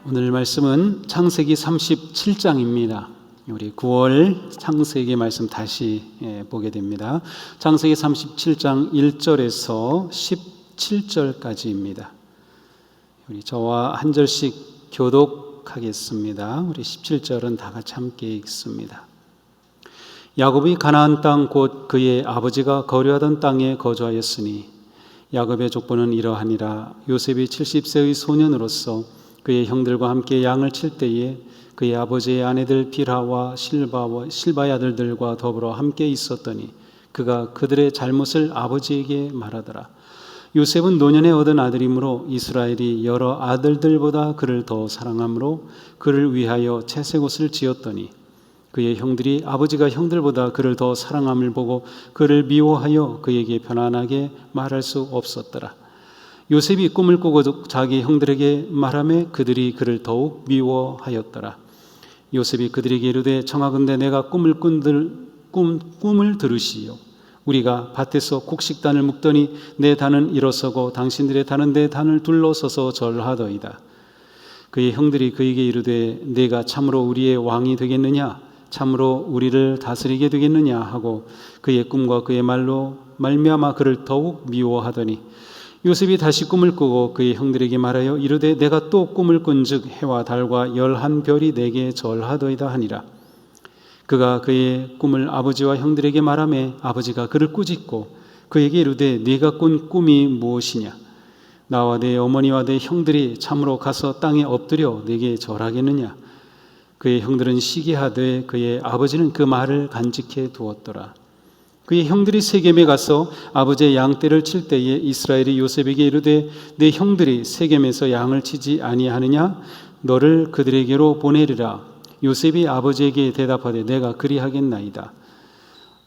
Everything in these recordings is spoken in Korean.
오늘 말씀은 창세기 37장입니다. 우리 9월 창세기 말씀 다시 보게 됩니다. 창세기 37장 1절에서 17절까지입니다. 우리 저와 한 절씩 교독하겠습니다. 우리 17절은 다 같이 함께 읽습니다. 야곱이 가나안 땅 곧 그의 아버지가 거류하던 땅에 거주하였으니 야곱의 족보는 이러하니라. 요셉이 70세의 소년으로서 그의 형들과 함께 양을 칠 때에 그의 아버지의 아내들 빌하와 실바의 아들들과 더불어 함께 있었더니 그가 그들의 잘못을 아버지에게 말하더라. 요셉은 노년에 얻은 아들이므로 이스라엘이 여러 아들들보다 그를 더 사랑하므로 그를 위하여 채색옷을 지었더니 그의 형들이 아버지가 형들보다 그를 더 사랑함을 보고 그를 미워하여 그에게 편안하게 말할 수 없었더라. 요셉이 꿈을 꾸고 자기 형들에게 말하매 그들이 그를 더욱 미워하였더라. 요셉이 그들에게 이르되 청하건대 내가 꿈을 들으시오. 우리가 밭에서 곡식단을 묶더니 내 단은 일어서고 당신들의 단은 내 단을 둘러서서 절하더이다. 그의 형들이 그에게 이르되 내가 참으로 우리의 왕이 되겠느냐? 참으로 우리를 다스리게 되겠느냐? 하고 그의 꿈과 그의 말로 말미암아 그를 더욱 미워하더니 요셉이 다시 꿈을 꾸고 그의 형들에게 말하여 이르되 내가 또 꿈을 꾼즉 해와 달과 11별이 내게 절하더이다 하니라. 그가 그의 꿈을 아버지와 형들에게 말하매 아버지가 그를 꾸짖고 그에게 이르되 네가 꾼 꿈이 무엇이냐? 나와 내 어머니와 내 형들이 참으로 가서 땅에 엎드려 내게 절하겠느냐? 그의 형들은 시기하되 그의 아버지는 그 말을 간직해 두었더라. 그의 형들이 세겜에 가서 아버지의 양떼를 칠 때에 이스라엘이 요셉에게 이르되 내 형들이 세겜에서 양을 치지 아니하느냐? 너를 그들에게로 보내리라. 요셉이 아버지에게 대답하되 내가 그리하겠나이다.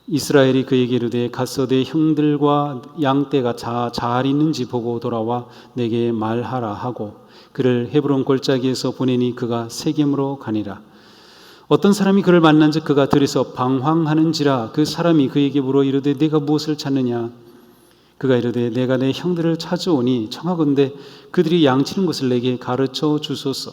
이스라엘이 그에게 이르되 가서 내 형들과 양떼가 잘 있는지 보고 돌아와 내게 말하라 하고 그를 헤브론 골짜기에서 보내니 그가 세겜으로 가니라. 어떤 사람이 그를 만난즉 그가 들에서 방황하는지라. 그 사람이 그에게 물어 이르되 네가 무엇을 찾느냐? 그가 이르되 내가 내 형들을 찾아오니 청하건대 그들이 양치는 것을 내게 가르쳐 주소서.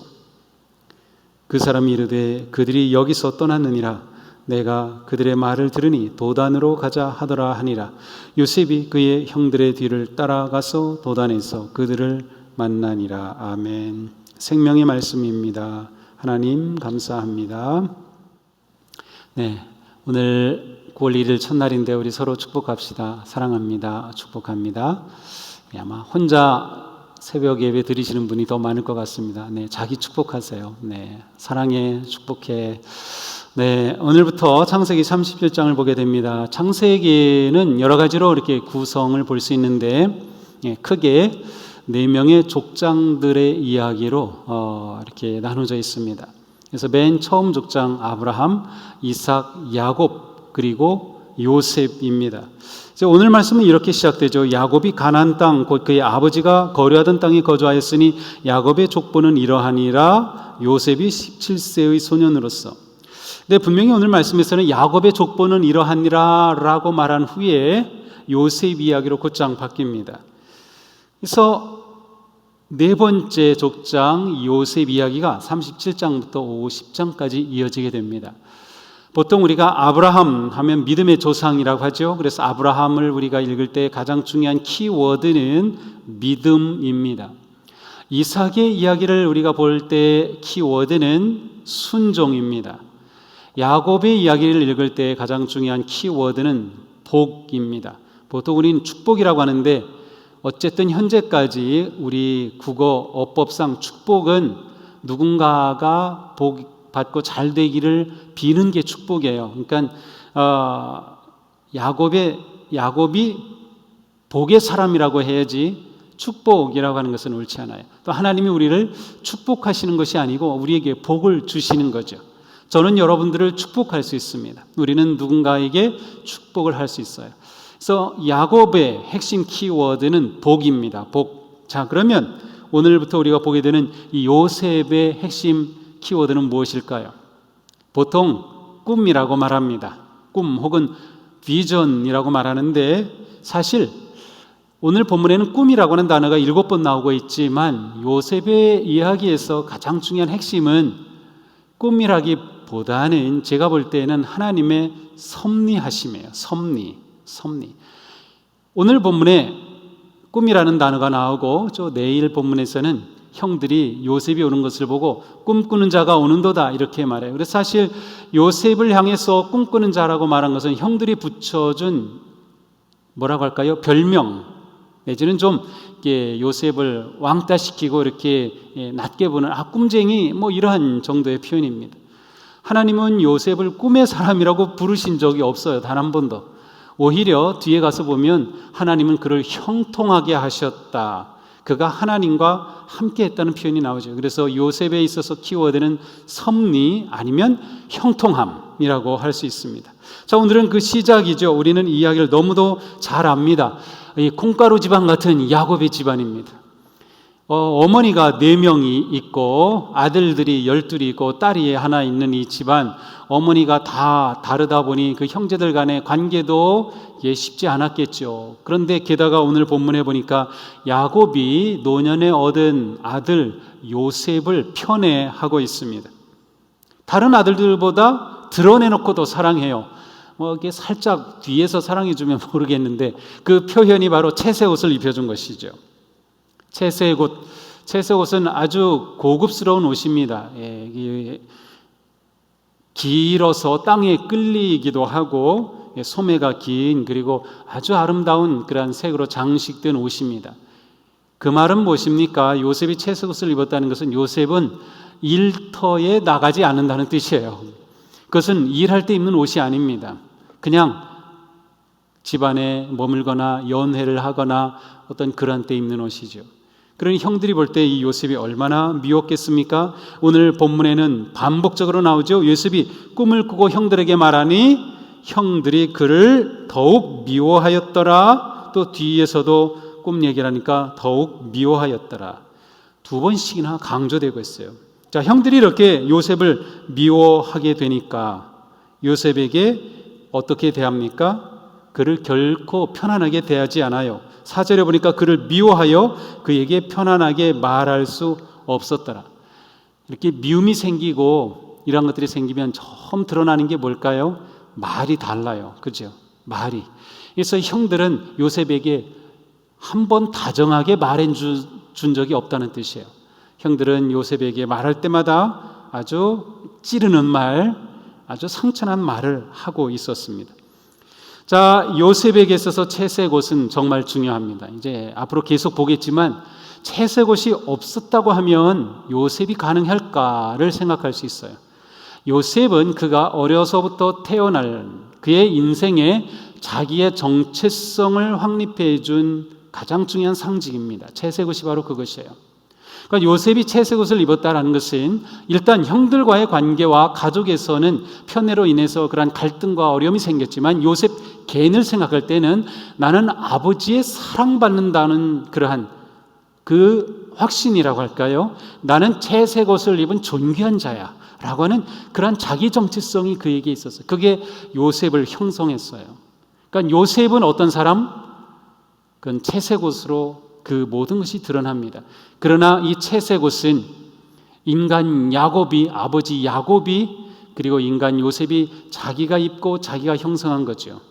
그 사람이 이르되 그들이 여기서 떠났느니라. 내가 그들의 말을 들으니 도단으로 가자 하더라 하니라. 요셉이 그의 형들의 뒤를 따라가서 도단에서 그들을 만나니라. 아멘. 생명의 말씀입니다. 하나님 감사합니다. 네, 오늘 9월 1일 첫날인데 우리 서로 축복합시다. 사랑합니다. 축복합니다. 아마 혼자 새벽 예배 드리시는 분이 더 많을 것 같습니다. 네, 자기 축복하세요. 네, 사랑해, 축복해. 네, 오늘부터 창세기 37장을 보게 됩니다. 창세기는 여러 가지로 이렇게 구성을 볼 수 있는데 크게 4명의 족장들의 이야기로 이렇게 나눠져 있습니다. 그래서 맨 처음 족장 아브라함, 이삭, 야곱 그리고 요셉입니다. 오늘 말씀은 이렇게 시작되죠. 야곱이 가나안 땅 곧 그의 아버지가 거류하던 땅에 거주하였으니 야곱의 족보는 이러하니라. 요셉이 17세의 소년으로서. 근데 분명히 오늘 말씀에서는 야곱의 족보는 이러하니라 라고 말한 후에 요셉 이야기로 곧장 바뀝니다. 그래서 네 번째 족장 요셉 이야기가 37장부터 50장까지 이어지게 됩니다. 보통 우리가 아브라함 하면 믿음의 조상이라고 하죠. 그래서 아브라함을 우리가 읽을 때 가장 중요한 키워드는 믿음입니다. 이삭의 이야기를 우리가 볼 때 키워드는 순종입니다. 야곱의 이야기를 읽을 때 가장 중요한 키워드는 복입니다. 보통 우리는 축복이라고 하는데 어쨌든 현재까지 우리 국어 어법상 축복은 누군가가 복 받고 잘 되기를 비는 게 축복이에요. 그러니까 야곱이 복의 사람이라고 해야지 축복이라고 하는 것은 옳지 않아요. 또 하나님이 우리를 축복하시는 것이 아니고 우리에게 복을 주시는 거죠. 저는 여러분들을 축복할 수 있습니다. 우리는 누군가에게 축복을 할 수 있어요. 그래서 야곱의 핵심 키워드는 복입니다. 복. 자, 그러면 오늘부터 우리가 보게 되는 이 요셉의 핵심 키워드는 무엇일까요? 보통 꿈이라고 말합니다. 꿈 혹은 비전이라고 말하는데 사실 오늘 본문에는 꿈이라고 하는 단어가 7번 나오고 있지만 요셉의 이야기에서 가장 중요한 핵심은 꿈이라기보다는 제가 볼 때는 하나님의 섭리하심이에요. 섭리. 오늘 본문에 꿈이라는 단어가 나오고 내일 본문에서는 형들이 요셉이 오는 것을 보고 꿈꾸는 자가 오는도다 이렇게 말해요. 그래서 사실 요셉을 향해서 꿈꾸는 자라고 말한 것은 형들이 붙여준 뭐라고 할까요? 별명 내지는 좀 요셉을 왕따시키고 이렇게 낮게 보는 꿈쟁이 이러한 정도의 표현입니다. 하나님은 요셉을 꿈의 사람이라고 부르신 적이 없어요. 단 한 번도. 오히려 뒤에 가서 보면 하나님은 그를 형통하게 하셨다. 그가 하나님과 함께 했다는 표현이 나오죠. 그래서 요셉에 있어서 키워드는 섭리 아니면 형통함이라고 할 수 있습니다. 자, 오늘은 그 시작이죠. 우리는 이 이야기를 너무도 잘 압니다. 이 콩가루 집안 같은 야곱의 집안입니다. 어머니가 4명이 있고 아들들이 12이 있고 딸이 하나 있는 이 집안, 어머니가 다 다르다 보니 그 형제들 간의 관계도 쉽지 않았겠죠. 그런데 게다가 오늘 본문에 보니까 야곱이 노년에 얻은 아들 요셉을 편애하고 있습니다. 다른 아들들보다 드러내놓고도 사랑해요. 이게 살짝 뒤에서 사랑해주면 모르겠는데 그 표현이 바로 채색 옷을 입혀준 것이죠. 채색 옷은 아주 고급스러운 옷입니다. 길어서 땅에 끌리기도 하고 소매가 긴 그리고 아주 아름다운 그러한 색으로 장식된 옷입니다. 그 말은 무엇입니까? 요셉이 채색 옷을 입었다는 것은 요셉은 일터에 나가지 않는다는 뜻이에요. 그것은 일할 때 입는 옷이 아닙니다. 그냥 집안에 머물거나 연회를 하거나 어떤 그런 때 입는 옷이죠. 그러니 형들이 볼 때 이 요셉이 얼마나 미웠겠습니까? 오늘 본문에는 반복적으로 나오죠. 요셉이 꿈을 꾸고 형들에게 말하니 형들이 그를 더욱 미워하였더라. 또 뒤에서도 꿈 얘기를 하니까 더욱 미워하였더라. 2번씩이나 강조되고 있어요. 자, 형들이 이렇게 요셉을 미워하게 되니까 요셉에게 어떻게 대합니까? 그를 결코 편안하게 대하지 않아요. 4절에 보니까 그를 미워하여 그에게 편안하게 말할 수 없었더라. 이렇게 미움이 생기고 이런 것들이 생기면 처음 드러나는 게 뭘까요? 말이 달라요. 그죠? 말이. 그래서 형들은 요셉에게 한 번 다정하게 말해준 적이 없다는 뜻이에요. 형들은 요셉에게 말할 때마다 아주 찌르는 말, 아주 상처난 말을 하고 있었습니다. 자, 요셉에게 있어서 채색 옷은 정말 중요합니다. 이제 앞으로 계속 보겠지만 채색 옷이 없었다고 하면 요셉이 가능할까를 생각할 수 있어요. 요셉은 그가 어려서부터 태어날 그의 인생에 자기의 정체성을 확립해 준 가장 중요한 상징입니다. 채색 옷이 바로 그것이에요. 그러니까 요셉이 채색 옷을 입었다는 것은 일단 형들과의 관계와 가족에서는 편애로 인해서 그러한 갈등과 어려움이 생겼지만 요셉 개인을 생각할 때는 나는 아버지의 사랑받는다는 그러한 그 확신이라고 할까요? 나는 채색 옷을 입은 존귀한 자야 라고 하는 그러한 자기 정체성이 그에게 있었어요. 그게 요셉을 형성했어요. 그러니까 요셉은 어떤 사람? 그건 채색 옷으로 그 모든 것이 드러납니다. 그러나 이 채색 옷은 인간 야곱이, 아버지 야곱이 그리고 인간 요셉이 자기가 입고 자기가 형성한 거죠.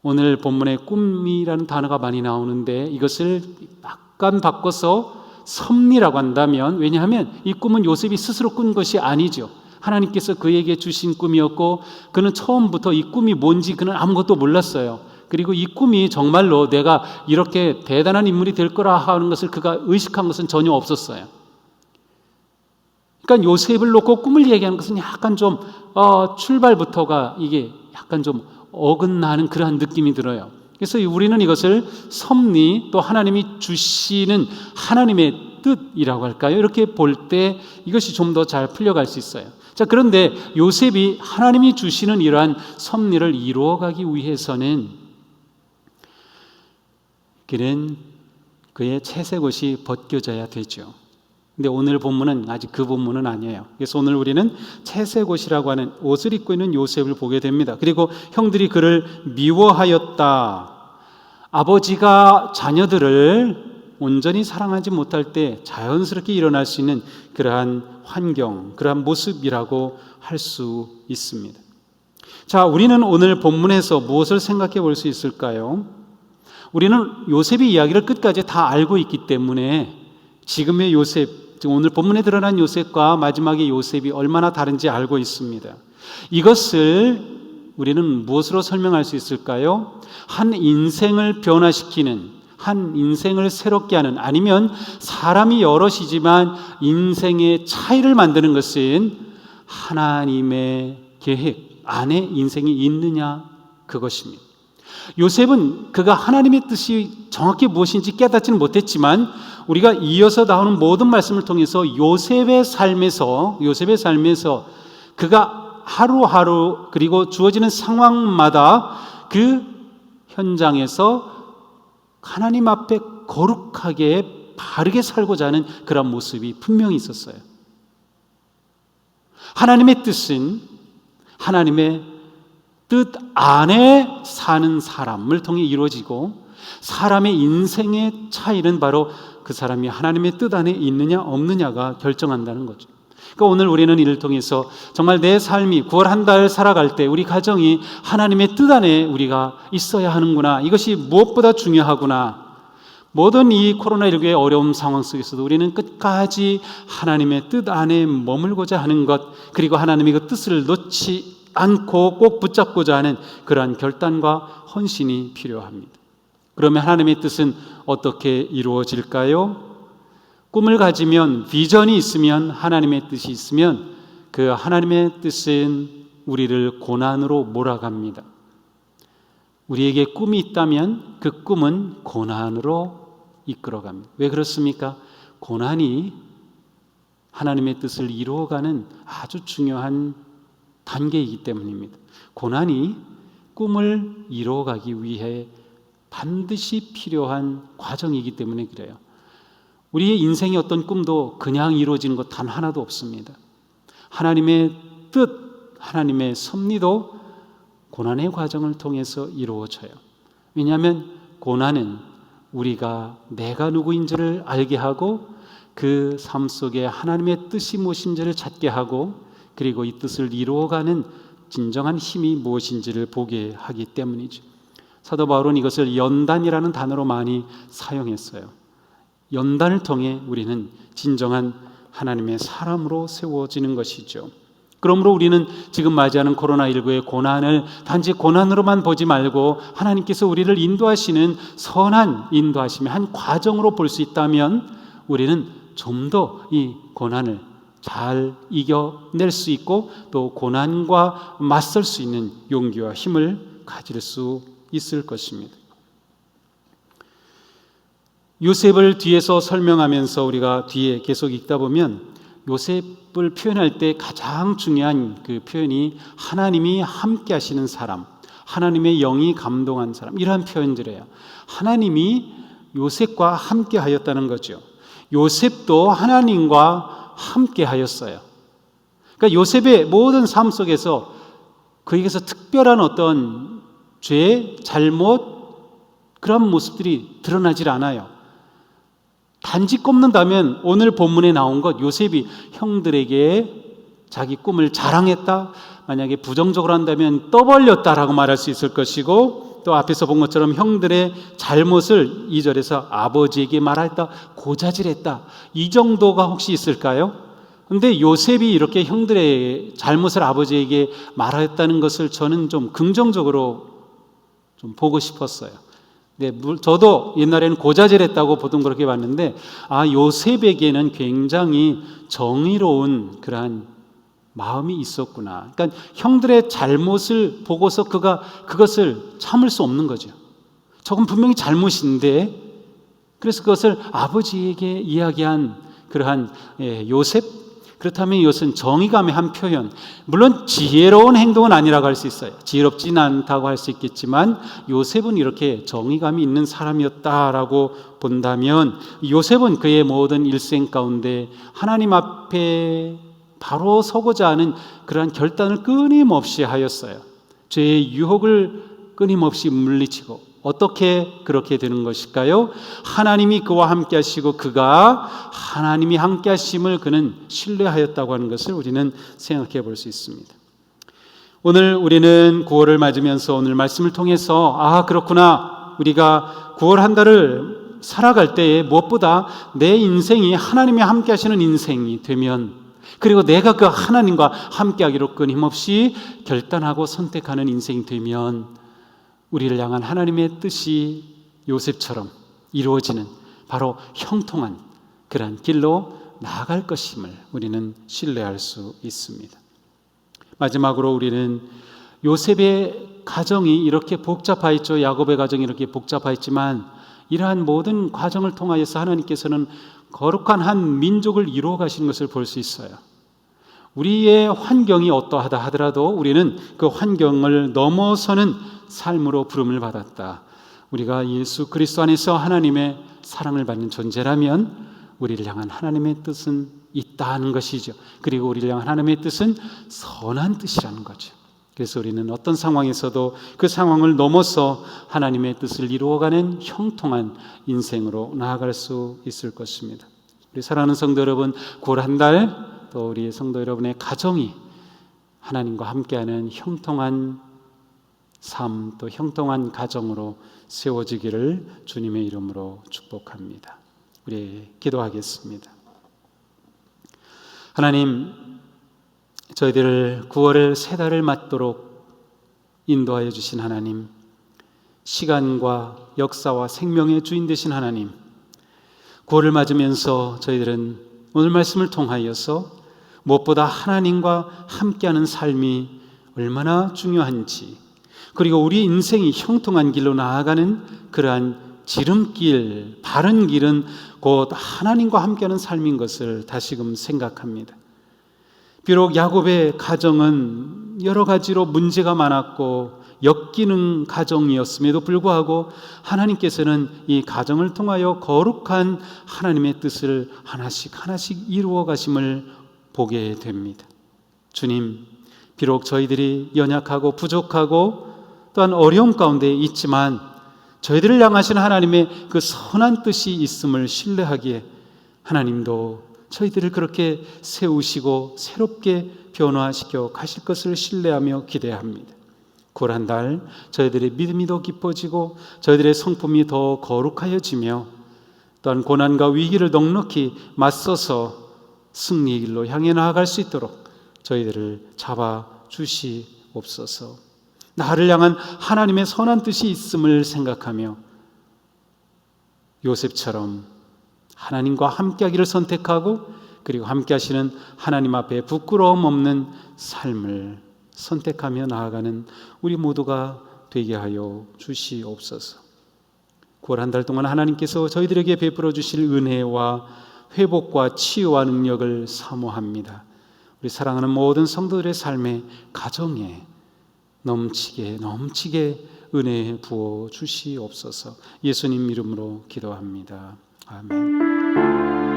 오늘 본문에 꿈이라는 단어가 많이 나오는데 이것을 약간 바꿔서 섭리라고 한다면, 왜냐하면 이 꿈은 요셉이 스스로 꾼 것이 아니죠. 하나님께서 그에게 주신 꿈이었고 그는 처음부터 이 꿈이 뭔지 그는 아무것도 몰랐어요. 그리고 이 꿈이 정말로 내가 이렇게 대단한 인물이 될 거라 하는 것을 그가 의식한 것은 전혀 없었어요. 그러니까 요셉을 놓고 꿈을 얘기하는 것은 약간 좀 출발부터가 이게 약간 좀 어긋나는 그러한 느낌이 들어요. 그래서 우리는 이것을 섭리 또 하나님이 주시는 하나님의 뜻이라고 할까요? 이렇게 볼 때 이것이 좀 더 잘 풀려갈 수 있어요. 자, 그런데 요셉이 하나님이 주시는 이러한 섭리를 이루어가기 위해서는 그는 그의 채색 옷이 벗겨져야 되죠. 근데 오늘 본문은 아직 그 본문은 아니에요. 그래서 오늘 우리는 채색 옷이라고 하는 옷을 입고 있는 요셉을 보게 됩니다. 그리고 형들이 그를 미워하였다. 아버지가 자녀들을 온전히 사랑하지 못할 때 자연스럽게 일어날 수 있는 그러한 환경, 그러한 모습이라고 할 수 있습니다. 자, 우리는 오늘 본문에서 무엇을 생각해 볼 수 있을까요? 우리는 요셉의 이야기를 끝까지 다 알고 있기 때문에 지금의 요셉, 지금 오늘 본문에 드러난 요셉과 마지막의 요셉이 얼마나 다른지 알고 있습니다. 이것을 우리는 무엇으로 설명할 수 있을까요? 한 인생을 변화시키는, 한 인생을 새롭게 하는, 아니면 사람이 여럿이지만 인생의 차이를 만드는 것은 하나님의 계획 안에 인생이 있느냐, 그것입니다. 요셉은 그가 하나님의 뜻이 정확히 무엇인지 깨닫지는 못했지만 우리가 이어서 나오는 모든 말씀을 통해서 요셉의 삶에서 그가 하루하루 그리고 주어지는 상황마다 그 현장에서 하나님 앞에 거룩하게 바르게 살고자 하는 그런 모습이 분명히 있었어요. 하나님의 뜻은 하나님의 뜻 안에 사는 사람을 통해 이루어지고, 사람의 인생의 차이는 바로 그 사람이 하나님의 뜻 안에 있느냐 없느냐가 결정한다는 거죠. 그러니까 오늘 우리는 이를 통해서 정말 내 삶이 9월 한 달 살아갈 때 우리 가정이 하나님의 뜻 안에 우리가 있어야 하는구나, 이것이 무엇보다 중요하구나. 모든 이 코로나19의 어려운 상황 속에서도 우리는 끝까지 하나님의 뜻 안에 머물고자 하는 것, 그리고 하나님의 그 뜻을 놓지 않고 꼭 붙잡고자 하는 그러한 결단과 헌신이 필요합니다. 그러면 하나님의 뜻은 어떻게 이루어질까요? 꿈을 가지면, 비전이 있으면, 하나님의 뜻이 있으면 그 하나님의 뜻은 우리를 고난으로 몰아갑니다. 우리에게 꿈이 있다면 그 꿈은 고난으로 이끌어갑니다. 왜 그렇습니까? 고난이 하나님의 뜻을 이루어가는 아주 중요한 단계이기 때문입니다. 고난이 꿈을 이루어가기 위해 반드시 필요한 과정이기 때문에 그래요. 우리의 인생의 어떤 꿈도 그냥 이루어지는 것 단 하나도 없습니다. 하나님의 뜻, 하나님의 섭리도 고난의 과정을 통해서 이루어져요. 왜냐하면 고난은 우리가 내가 누구인지를 알게 하고 그 삶 속에 하나님의 뜻이 무엇인지를 찾게 하고, 그리고 이 뜻을 이루어가는 진정한 힘이 무엇인지를 보게 하기 때문이죠. 사도 바울은 이것을 연단이라는 단어로 많이 사용했어요. 연단을 통해 우리는 진정한 하나님의 사람으로 세워지는 것이죠. 그러므로 우리는 지금 맞이하는 코로나19의 고난을 단지 고난으로만 보지 말고 하나님께서 우리를 인도하시는 선한 인도하심의 한 과정으로 볼 수 있다면 우리는 좀 더 이 고난을 잘 이겨낼 수 있고 또 고난과 맞설 수 있는 용기와 힘을 가질 수 있을 것입니다. 요셉을 뒤에서 설명하면서 우리가 뒤에 계속 읽다 보면 요셉을 표현할 때 가장 중요한 그 표현이 하나님이 함께 하시는 사람, 하나님의 영이 감동한 사람, 이러한 표현들이에요. 하나님이 요셉과 함께 하였다는 거죠. 요셉도 하나님과 함께 하였어요. 그러니까 요셉의 모든 삶 속에서 그에게서 특별한 어떤 죄, 잘못, 그런 모습들이 드러나질 않아요. 단지 꼽는다면 오늘 본문에 나온 것, 요셉이 형들에게 자기 꿈을 자랑했다, 만약에 부정적으로 한다면 떠벌렸다라고 말할 수 있을 것이고, 또 앞에서 본 것처럼 형들의 잘못을 2절에서 아버지에게 말했다, 고자질했다, 이 정도가 혹시 있을까요? 그런데 요셉이 이렇게 형들의 잘못을 아버지에게 말했다는 것을 저는 좀 긍정적으로 좀 보고 싶었어요. 네, 저도 옛날에는 고자질했다고 보통 그렇게 봤는데, 요셉에게는 굉장히 정의로운 그러한 마음이 있었구나. 그러니까 형들의 잘못을 보고서 그가 그것을 참을 수 없는 거죠. 저건 분명히 잘못인데, 그래서 그것을 아버지에게 이야기한 그러한 요셉. 그렇다면 이것은 정의감의 한 표현, 물론 지혜로운 행동은 아니라고 할 수 있어요. 지혜롭지는 않다고 할 수 있겠지만 요셉은 이렇게 정의감이 있는 사람이었다라고 본다면, 요셉은 그의 모든 일생 가운데 하나님 앞에 바로 서고자 하는 그러한 결단을 끊임없이 하였어요. 죄의 유혹을 끊임없이 물리치고 어떻게 그렇게 되는 것일까요? 하나님이 그와 함께 하시고 그가 하나님이 함께 하심을 그는 신뢰하였다고 하는 것을 우리는 생각해 볼 수 있습니다. 오늘 우리는 9월을 맞으면서 오늘 말씀을 통해서 그렇구나, 우리가 9월 한 달을 살아갈 때에 무엇보다 내 인생이 하나님이 함께 하시는 인생이 되면, 그리고 내가 그 하나님과 함께 하기로 끊임없이 결단하고 선택하는 인생이 되면 우리를 향한 하나님의 뜻이 요셉처럼 이루어지는 바로 형통한 그러한 길로 나아갈 것임을 우리는 신뢰할 수 있습니다. 마지막으로 우리는 요셉의 가정이 이렇게 복잡하였죠. 야곱의 가정이 이렇게 복잡하였지만 이러한 모든 과정을 통하여서 하나님께서는 거룩한 한 민족을 이루어 가시는 것을 볼 수 있어요. 우리의 환경이 어떠하다 하더라도 우리는 그 환경을 넘어서는 삶으로 부름을 받았다. 우리가 예수 그리스도 안에서 하나님의 사랑을 받는 존재라면 우리를 향한 하나님의 뜻은 있다는 것이죠. 그리고 우리를 향한 하나님의 뜻은 선한 뜻이라는 거죠. 그래서 우리는 어떤 상황에서도 그 상황을 넘어서 하나님의 뜻을 이루어가는 형통한 인생으로 나아갈 수 있을 것입니다. 우리 사랑하는 성도 여러분, 9월 한 달 또 우리 성도 여러분의 가정이 하나님과 함께하는 형통한 삶, 또 형통한 가정으로 세워지기를 주님의 이름으로 축복합니다. 우리 기도하겠습니다. 하나님, 저희들을 9월을 세 달을 맞도록 인도하여 주신 하나님, 시간과 역사와 생명의 주인 되신 하나님, 9월을 맞으면서 저희들은 오늘 말씀을 통하여서 무엇보다 하나님과 함께하는 삶이 얼마나 중요한지, 그리고 우리 인생이 형통한 길로 나아가는 그러한 지름길, 바른 길은 곧 하나님과 함께하는 삶인 것을 다시금 생각합니다. 비록 야곱의 가정은 여러 가지로 문제가 많았고 엮이는 가정이었음에도 불구하고 하나님께서는 이 가정을 통하여 거룩한 하나님의 뜻을 하나씩 이루어 가심을 보게 됩니다. 주님, 비록 저희들이 연약하고 부족하고 또한 어려움 가운데 있지만 저희들을 향하신 하나님의 그 선한 뜻이 있음을 신뢰하기에 하나님도 저희들을 그렇게 세우시고 새롭게 변화시켜 가실 것을 신뢰하며 기대합니다. 9월 한 달 저희들의 믿음이 더 깊어지고 저희들의 성품이 더 거룩하여지며 또한 고난과 위기를 넉넉히 맞서서 승리의 길로 향해 나아갈 수 있도록 저희들을 잡아주시옵소서. 나를 향한 하나님의 선한 뜻이 있음을 생각하며 요셉처럼 하나님과 함께하기를 선택하고 그리고 함께하시는 하나님 앞에 부끄러움 없는 삶을 선택하며 나아가는 우리 모두가 되게 하여 주시옵소서. 9월 한 달 동안 하나님께서 저희들에게 베풀어 주실 은혜와 회복과 치유와 능력을 사모합니다. 우리 사랑하는 모든 성도들의 삶의 가정에 넘치게 은혜 부어 주시옵소서. 예수님 이름으로 기도합니다. 아멘.